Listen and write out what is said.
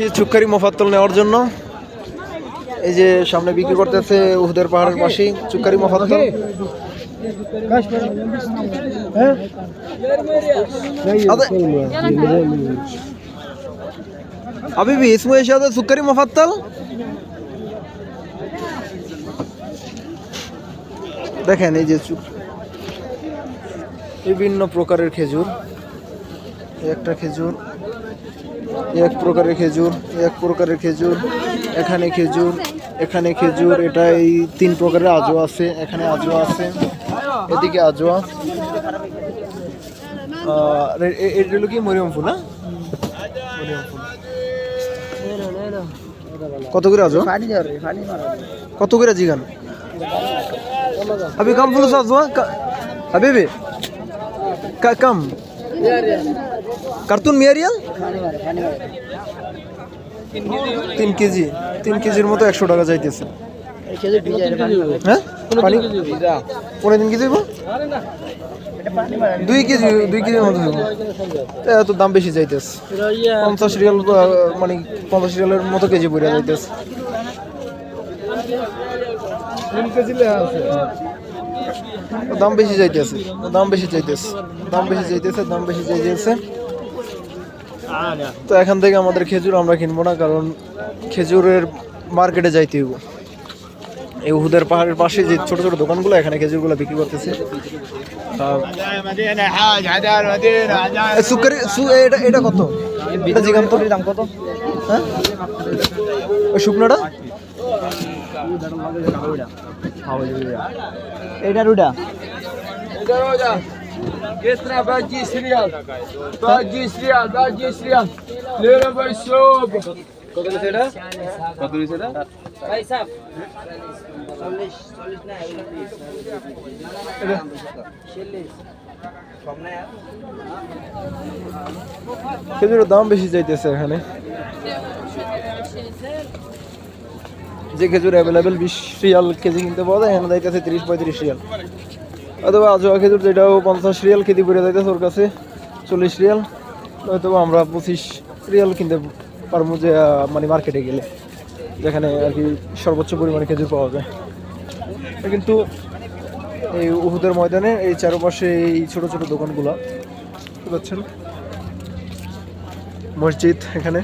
যাচ্ছি চুক্কারি মোফাত্তল নেওয়ার জন্য। এই যে সামনে বিক্রি করতেছে উহুদের পাহাড়ের পাশেই চুক্কারি মোফাত্তল। হাবিবি ইসমু এসে চুক্কারি মোফাত্তল। দেখেন এই যে বিভিন্ন প্রকারের খেজুর, একটা খেজুর, এক প্রকারের খেজুর, এক প্রকারের খেজুর, এখানে খেজুর, এখানে খেজুর, এটা এই 3 প্রকারের আজোয়া আছে, এখানে আজোয়া আছে, এদিকে আজোয়া। এটা হলো কি মরিয়ম ফুল, না মরিয়ম ফুল। কত করে আজোয়া, কত করে জিগান अभी कम फुलूस आजवा हबीबी कम कार्टून मियारियल 3 কেজি 3 কেজির মতো 100 টাকা যাইতেছে। হ্যাঁ পানি 3 কেজি 2 কেজি 2 কেজির মতো এত দাম বেশি যাইতেছে। 50 রিয়াল মানে 50 রিয়ালের মতো কেজি পড়ে যাইতেছে। দাম বেশি যাইতেছে, দাম বেশি চাইতেছে, দাম বেশি যাইতেছে, দাম বেশি চাইতেছে। তো এখান থেকে আমাদের খেজুর আমরা কিনবো না, কারণ খেজুরের মার্কেটে যাইতে হইব। এই উহুদের পাহাড়ের পাশে যে ছোট ছোট দোকানগুলো, এখানে খেজুরগুলো বিক্রি করতেছে। এটা কত, এটা জিগান তো দাম কত? হ্যাঁ ওই শুকনোটা এটা রুডা Getra bagi serial. Bagi serial, bagi serial. Lera bhai sob. কত লিছে এটা? কত লিছে এটা? ভাই সাহেব 40 40 না এগুলো 40 কম না यार। খেজুরের দাম বেশি যাইতেছে এখানে। যে খেজুর অ্যাভেলেবেল 20 রিয়াল কেজি কিনতে পাওয়া যায়, এখানে যাইতেছে 30-35 রিয়াল। অথবা আজোয়া খেজুর যেটাও 50 রিয়াল কেজি পড়ে যাইতেছে, ওর কাছে 40 রিয়াল। হয়তো আমরা 25 রিয়াল কিনতে পারবো যে মানে মার্কেটে গেলে, যেখানে আর কি সর্বোচ্চ পরিমাণে খেজুর পাওয়া যায়। কিন্তু এই উহুদের ময়দানে এই চারপাশে এই ছোট ছোট দোকানগুলো বুঝতে পারছেন, মসজিদ এখানে।